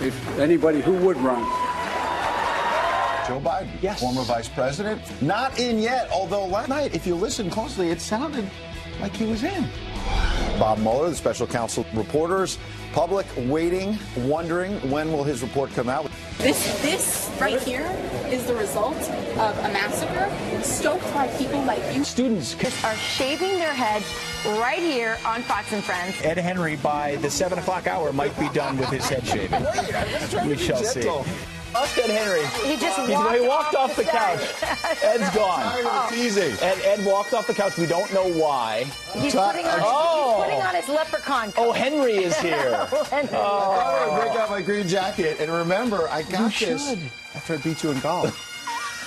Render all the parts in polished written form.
if anybody who would run. Joe Biden, yes, former vice president, not in yet, although last night, if you listen closely, it sounded like he was in. Bob Mueller, the special counsel, reporters, public waiting, wondering when will his report come out. This right here is the result of a massacre stoked by people like you. Students are shaving their heads right here on Fox and Friends. Ed Henry, by the 7 o'clock hour, might be done with his head shaving. We shall see. Lost Ed Henry. He walked off the couch. Ed's gone. Teasing. Ed walked off the couch. We don't know why. He's putting on his leprechaun coat. Oh, Henry is here. I thought I would break out my green jacket. And remember, I got this after I beat you in golf.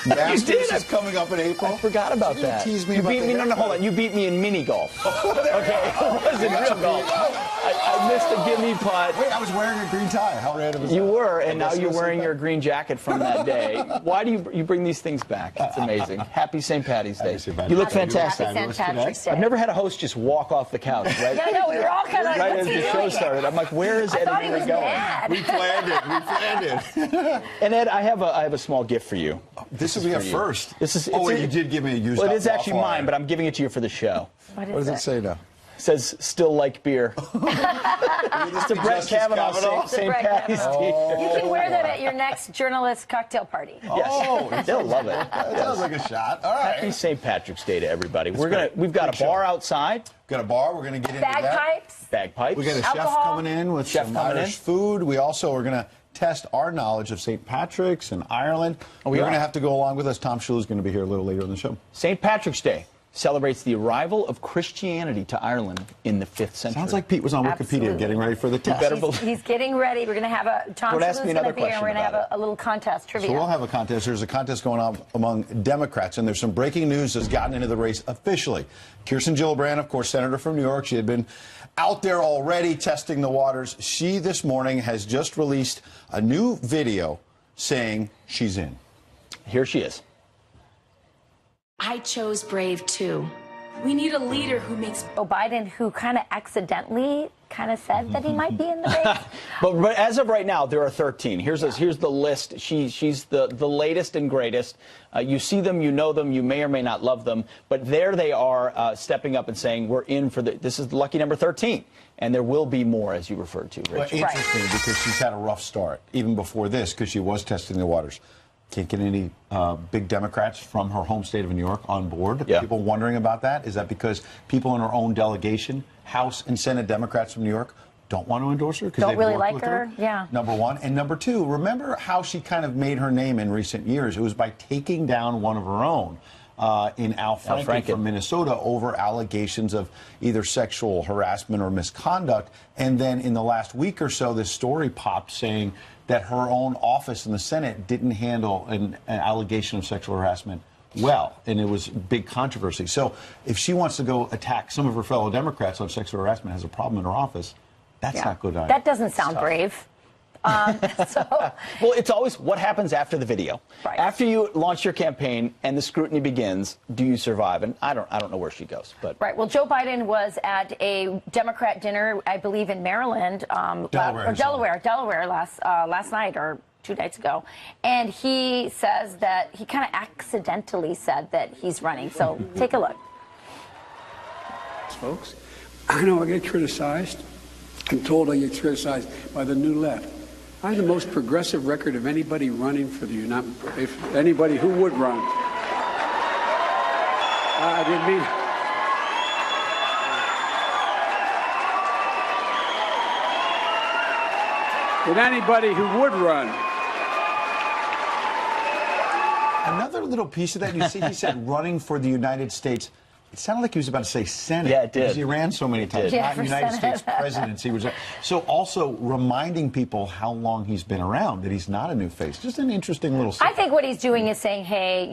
Masters is coming up in April. I forgot about that. Tease me you about beat me. No, hold on. You beat me in mini golf. Okay, it wasn't real golf. I missed a gimme putt. Wait, I was wearing a green tie. How random is that? You were, and now you're wearing your green jacket from that day. Why do you bring these things back? It's amazing. Happy St. Patty's Day. You look fantastic. Happy St. Patrick's Day. I've never had a host just walk off the couch, right? Yeah, no, we were all kind of right as the show started. I'm like, where is Ed Henry going? Mad. We planned it. And Ed, I have a small gift for you. This will be a first. Wait, you did give me a used Well, it is actually mine, but I'm giving it to you for the show. What does it say now? It says, still like beer. It's a Brett Kavanaugh St. Patty's t-shirt. You can wear that at your next journalist cocktail party. Yes. They'll love it. That sounds like a shot. All right. Happy St. Patrick's Day to everybody. We've got a bar outside. Got a bar. We're going to get into that. Bagpipes. We got a chef coming in with some Irish food. We also are going to test our knowledge of St. Patrick's and Ireland. You're going to have to go along with us. Tom Shula is going to be here a little later in the show. St. Patrick's Day celebrates the arrival of Christianity to Ireland in the 5th century. Sounds like Pete was on Wikipedia getting ready for the test. He's getting ready. We're going to have a Tom Shula's going to be here, and we're going to have a little contest trivia. So we'll have a contest. There's a contest going on among Democrats, and there's some breaking news that's gotten into the race officially. Kirsten Gillibrand, of course, senator from New York, she had been out there already testing the waters. She this morning has just released a new video saying she's in. Here she is. I chose brave too. We need a leader who makes Joe Biden, who kind of accidentally kind of said that he might be in the race. but as of right now, there are 13. Here's the list. She's the latest and greatest. You see them, you know them, you may or may not love them, but there they are stepping up and saying, we're in for this is lucky number 13. And there will be more, as you referred to, Rich. Well, interesting, because she's had a rough start, even before this, because she was testing the waters. Can't get any big Democrats from her home state of New York on board. Yeah. People wondering about that. Is that because people in her own delegation, House and Senate Democrats from New York, don't want to endorse her? Don't really like her? Yeah. Number one. And number two, remember how she kind of made her name in recent years? It was by taking down one of her own. In Al Franken from Minnesota over allegations of either sexual harassment or misconduct. And then in the last week or so, this story popped saying that her own office in the Senate didn't handle an allegation of sexual harassment well, and it was big controversy. So if she wants to go attack some of her fellow Democrats on sexual harassment, has a problem in her office, that's not good either. That doesn't sound brave. Well, it's always what happens after the video. Right. After you launch your campaign and the scrutiny begins, do you survive? And I don't know where she goes. But right. Well, Joe Biden was at a Democrat dinner, I believe, in Maryland, Delaware last night or 2 nights ago, and he says that he kind of accidentally said that he's running. So take a look. Folks, I know I get criticized. I'm told I get criticized by the New Left. I have the most progressive record of anybody running for the United States. If anybody who would run. I didn't mean. But anybody who would run. Another little piece of that, you see, he said running for the United States. It sounded like he was about to say Senate. Yeah, it did. Because he ran so many times. Yeah, not United States presidency. So also reminding people how long he's been around, that he's not a new face. Just an interesting little I think what he's doing is saying, hey,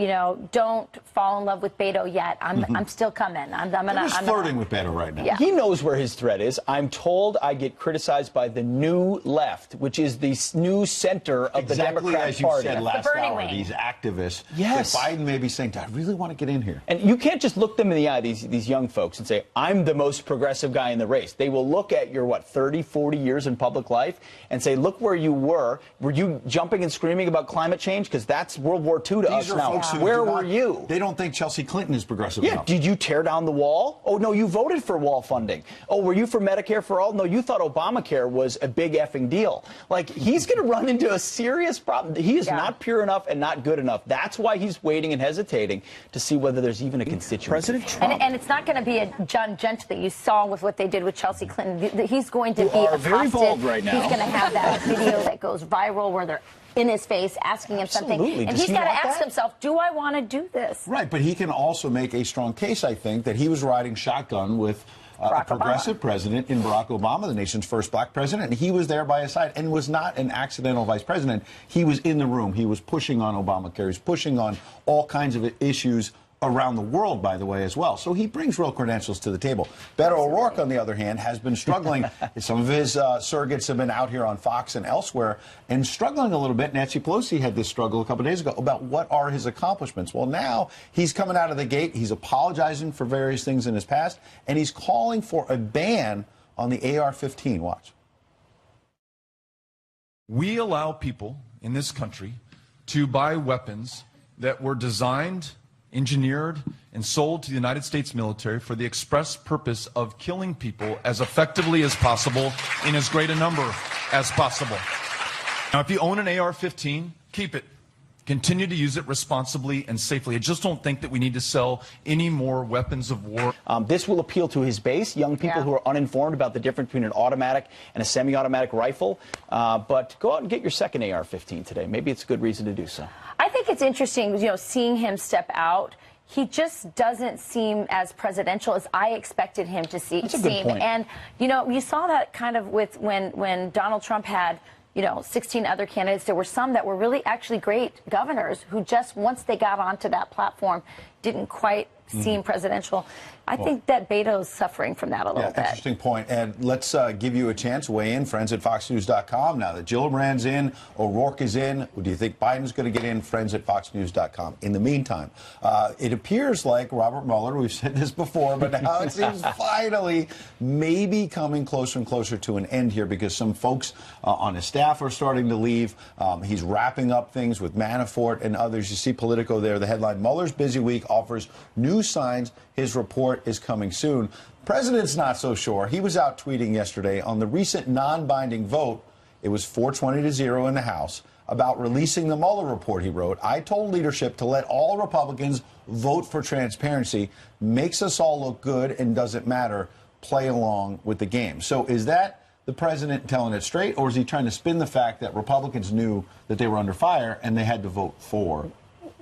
don't fall in love with Beto yet. I'm still coming. He's flirting with Beto right now. Yeah. he knows where his threat is. I'm told I get criticized by the New Left, which is the new center of the Democrat Party. As you Party. said last Bernie hour, wing. these activists. Yes. That Biden may be saying, I really want to get in here. And you can't just look them in the eye these young folks and say, I'm the most progressive guy in the race. They will look at your, 30, 40 years in public life and say, look where you were. Were you jumping and screaming about climate change? Because that's World War II to us now. Where were you? They don't think Chelsea Clinton is progressive enough. Did you tear down the wall? Oh, no, you voted for wall funding. Oh, were you for Medicare for all? No, you thought Obamacare was a big effing deal. Like, he's going to run into a serious problem. He is not pure enough and not good enough. That's why he's waiting and hesitating to see whether there's even a constituency. President Trump. And it's not going to be a John Gent that you saw with what they did with Chelsea Clinton. He's going to be accosted. Very bold right now. He's going to have that video that goes viral where they're in his face asking him something. And he's got to ask himself, do I want to do this? Right, but he can also make a strong case, I think, that he was riding shotgun with a progressive president in Barack Obama, the nation's first black president, and he was there by his side and was not an accidental vice president. He was in the room. He was pushing on Obamacare. He was pushing on all kinds of issues around the world, by the way, as well. So he brings real credentials to the table. Beto O'Rourke, on the other hand, has been struggling. Some of his surrogates have been out here on Fox and elsewhere and struggling a little bit. Nancy Pelosi had this struggle a couple days ago about what are his accomplishments. Well, now he's coming out of the gate. He's apologizing for various things in his past, and he's calling for a ban on the AR-15. Watch. We allow people in this country to buy weapons that were designed, engineered, and sold to the United States military for the express purpose of killing people as effectively as possible in as great a number as possible. Now, if you own an AR-15, keep it. Continue to use it responsibly and safely. I just don't think that we need to sell any more weapons of war. This will appeal to his base, young people who are uninformed about the difference between an automatic and a semi-automatic rifle. But go out and get your second AR-15 today. Maybe it's a good reason to do so. I think it's interesting, seeing him step out. He just doesn't seem as presidential as I expected him to seem. That's a good point. And, you saw that kind of with when Donald Trump had 16 other candidates. There were some that were really actually great governors who just, once they got onto that platform, didn't quite seem presidential. I think that Beto's suffering from that a little bit. Interesting point. And let's give you a chance to weigh in. Friends at FoxNews.com. Now that Gillibrand's in, O'Rourke is in, do you think Biden's going to get in? Friends at FoxNews.com. In the meantime, it appears like Robert Mueller, we've said this before, but now it seems finally maybe coming closer and closer to an end here because some folks on his staff are starting to leave. He's wrapping up things with Manafort and others. You see Politico there. The headline, Mueller's busy week offers new signs his report is coming soon. President's not so sure. He was out tweeting yesterday on the recent non-binding vote. It was 420-0 in the House about releasing the Mueller report. He wrote, I told leadership to let all Republicans vote for transparency. Makes us all look good and doesn't matter. Play along with the game. So is that the president telling it straight, or is he trying to spin the fact that Republicans knew that they were under fire and they had to vote for?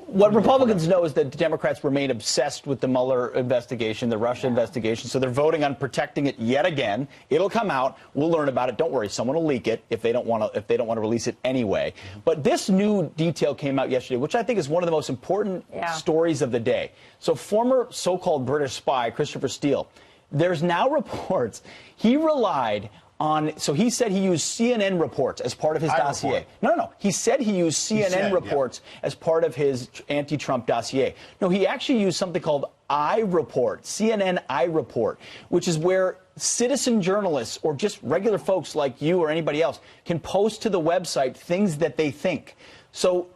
What Republicans know is that Democrats remain obsessed with the Mueller investigation, the Russia investigation, so they're voting on protecting it yet again. It'll come out. We'll learn about it. Don't worry, someone will leak it if they don't want to release it anyway. But this new detail came out yesterday, which I think is one of the most important stories of the day. So former so-called British spy Christopher Steele, there's now reports he relied on, so he said he used CNN reports as part of his dossier. No. He said he used CNN reports as part of his anti-Trump dossier. No, he actually used something called iReport, CNN iReport, which is where citizen journalists or just regular folks like you or anybody else can post to the website things that they think. So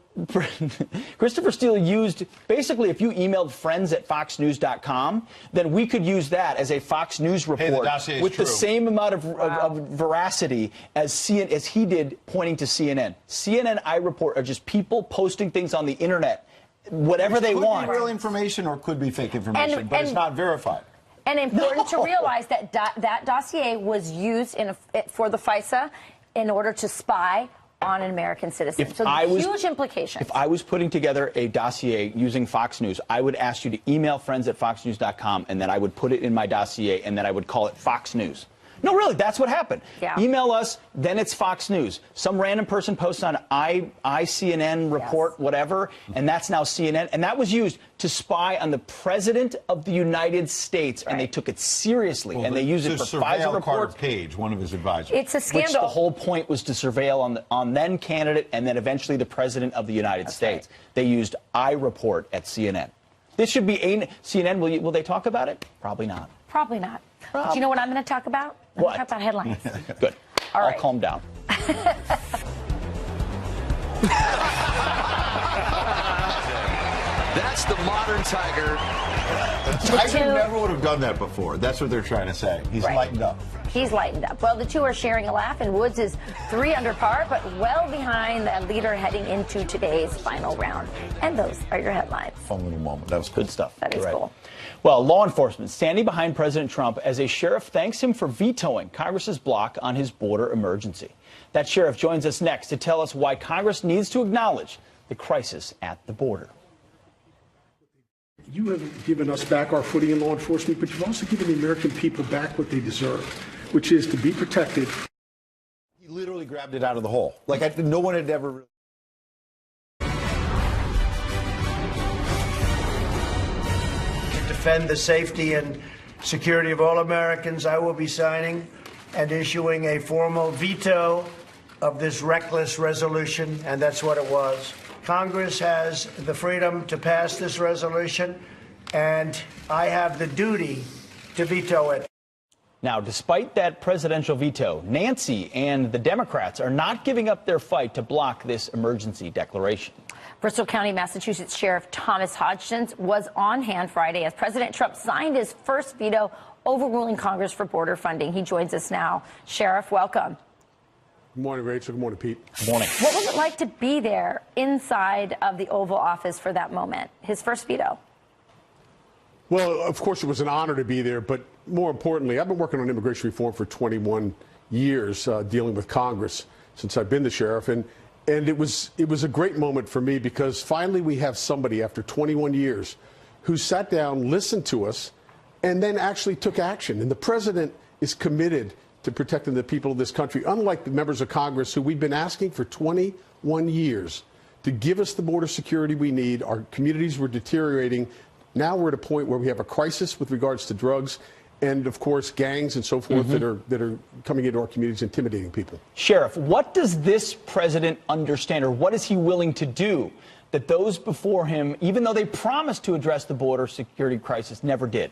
Christopher Steele used, basically, if you emailed friends at FoxNews.com, then we could use that as a Fox News report with the same amount of veracity as he did pointing to CNN. CNN iReport are just people posting things on the internet, whatever they want. Could be real information or could be fake information, but it's not verified. And important to realize that that dossier was used for the FISA in order to spy on an American citizen. Huge implications. If I was putting together a dossier using Fox News, I would ask you to email friends at FoxNews.com, and then I would put it in my dossier, and then I would call it Fox News. No, really, that's what happened. Yeah. Email us, then it's Fox News. Some random person posts on ICNN report, whatever, and that's now CNN. And that was used to spy on the President of the United States, and they took it seriously, and they used it for FISA reports. Carter Page, one of his advisors. It's a scandal. Which the whole point was to surveil on then candidate and then eventually the President of the United States. They used iReport at CNN. This should be CNN. Will they talk about it? Probably not. Probably not. But you know what I'm going to talk about? I'm going to talk about headlines. Good. All right. I'll calm down. That's the modern Tiger. Tiger never would have done that before. That's what they're trying to say. He's lightened up. He's lightened up. Well, the two are sharing a laugh, and Woods is 3 under par, but well behind the leader heading into today's final round. And those are your headlines. Fun little moment. That was Good stuff. That is cool. Well, law enforcement standing behind President Trump as a sheriff thanks him for vetoing Congress's block on his border emergency. That sheriff joins us next to tell us why Congress needs to acknowledge the crisis at the border. You have given us back our footing in law enforcement, but you've also given the American people back what they deserve, which is to be protected. He literally grabbed it out of the hole. Like, no one had ever really. To defend the safety and security of all Americans, I will be signing and issuing a formal veto of this reckless resolution, and that's what it was. Congress has the freedom to pass this resolution, and I have the duty to veto it. Now, despite that presidential veto, Nancy and the Democrats are not giving up their fight to block this emergency declaration. Bristol County, Massachusetts Sheriff Thomas Hodgson was on hand Friday as President Trump signed his first veto overruling Congress for border funding. He joins us now. Sheriff, welcome. Good morning, Rachel. Good morning, Pete. Good morning. What was it like to be there inside of the Oval Office for that moment, his first veto? Well, of course, it was an honor to be there, but more importantly, I've been working on immigration reform for 21 years, dealing with Congress since I've been the sheriff, and it was a great moment for me because finally we have somebody after 21 years who sat down, listened to us, and then actually took action. And the president is committed to protecting the people of this country, unlike the members of Congress who we've been asking for 21 years to give us the border security we need. Our communities were deteriorating. Now we're at a point where we have a crisis with regards to drugs and, of course, gangs and so forth that are coming into our communities, intimidating people. Sheriff, what does this president understand, or what is he willing to do that those before him, even though they promised to address the border security crisis, never did?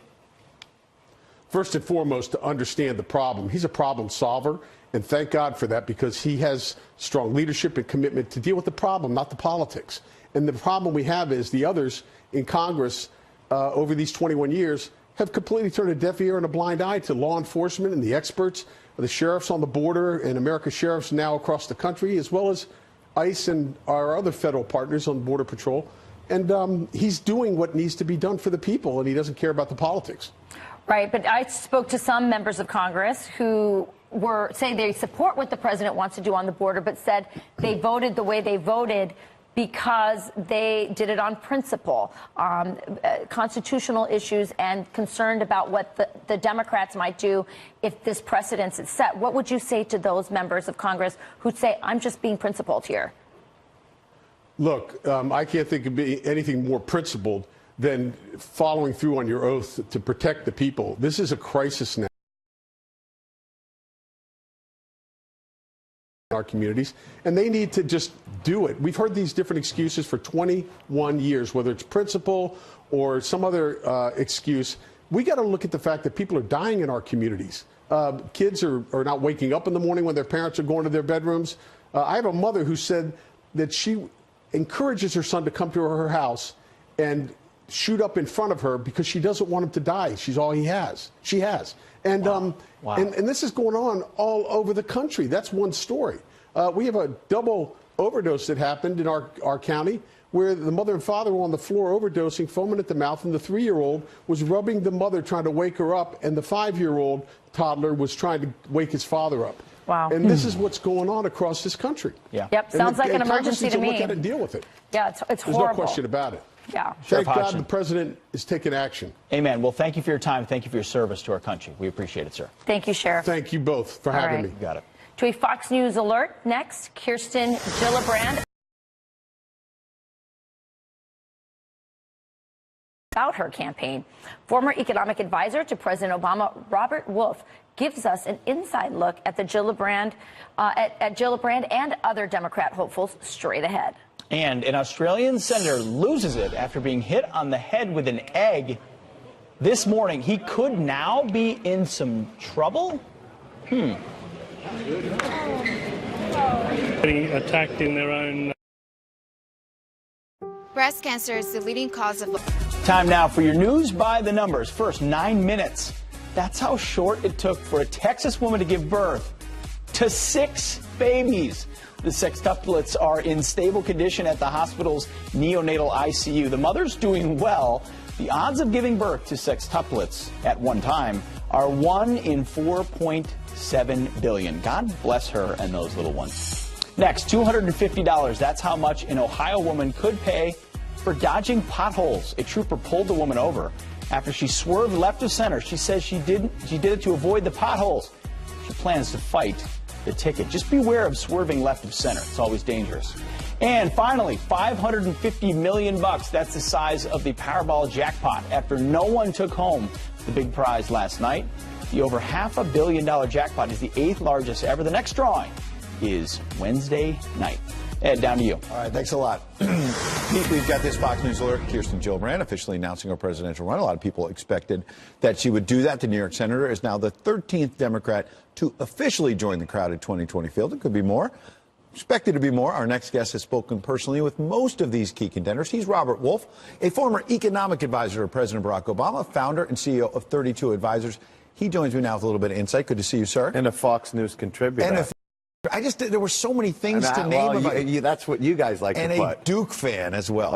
First and foremost, to understand the problem. He's a problem solver, and thank God for that because he has strong leadership and commitment to deal with the problem, not the politics. And the problem we have is the others in Congress over these 21 years have completely turned a deaf ear and a blind eye to law enforcement and the experts, the sheriffs on the border and America's sheriffs now across the country, as well as ICE and our other federal partners on Border Patrol. And he's doing what needs to be done for the people, and he doesn't care about the politics. Right, but I spoke to some members of Congress who were saying they support what the president wants to do on the border, but said they voted the way they voted because they did it on principle, constitutional issues, and concerned about what the Democrats might do if this precedent is set. What would you say to those members of Congress who say, I'm just being principled here? Look, I can't think of anything more principled than following through on your oath to protect the people. This is a crisis now in our communities, and they need to just do it. We've heard these different excuses for 21 years, whether it's principle or some other excuse. We got to look at the fact that people are dying in our communities. Kids are not waking up in the morning when their parents are going to their bedrooms. I have a mother who said that she encourages her son to come to her house and shoot up in front of her because she doesn't want him to die. She's all he has. She has. And, Wow. and this is going on all over the country. That's one story. We have a double overdose that happened in our county where the mother and father were on the floor overdosing, foaming at the mouth, and the 3-year-old was rubbing the mother trying to wake her up, and the 5-year-old toddler was trying to wake his father up. Wow. And this is what's going on across this country. Yeah. Yep, sounds like an Congress emergency needs to me. Look at it and deal with it. Yeah, it's There's horrible. no question about it. Yeah. Thank God Hodgson. the president is taking action. Amen. Well, thank you for your time. Thank you for your service to our country. We appreciate it, sir. Thank you, Sheriff. Thank you both for having right. me. You got it. To a Fox News alert next, Kirsten Gillibrand. About her campaign. Former economic advisor to President Obama, Robert Wolf, gives us an inside look at the Gillibrand, at Gillibrand and other Democrat hopefuls straight ahead. And an Australian senator loses it after being hit on the head with an egg this morning. He could now be in some trouble? Getting attacked in their own. Breast cancer is the leading cause of... Time now for your news by the numbers. First, 9 minutes. That's how short it took for a Texas woman to give birth to 6 babies. The sextuplets are in stable condition at the hospital's neonatal ICU. The mother's doing well. The odds of giving birth to sextuplets at one time are 1 in 4.7 billion. God bless her and those little ones. Next, $250. That's how much an Ohio woman could pay for dodging potholes. A trooper pulled the woman over after she swerved left of center. She says she did it to avoid the potholes. She plans to fight the ticket. Just beware of swerving left of center. It's always dangerous. And finally, $550 million. That's the size of the Powerball jackpot after no one took home the big prize last night. The over $500 million jackpot is the 8th largest ever. The next drawing is Wednesday night. Ed, down to you. All right, thanks a lot. Pete, we've got this Fox News alert. Kirsten Gillibrand officially announcing her presidential run. A lot of people expected that she would do that. The New York senator is now the 13th Democrat to officially join the crowded 2020 field. It could be more. Expected to be more. Our next guest has spoken personally with most of these key contenders. He's Robert Wolf, a former economic advisor of President Barack Obama, founder and CEO of 32 Advisors. He joins me now with a little bit of insight. Good to see you, sir. And a Fox News contributor. There were so many things to name about that's what you guys like to put. And a Duke fan as well.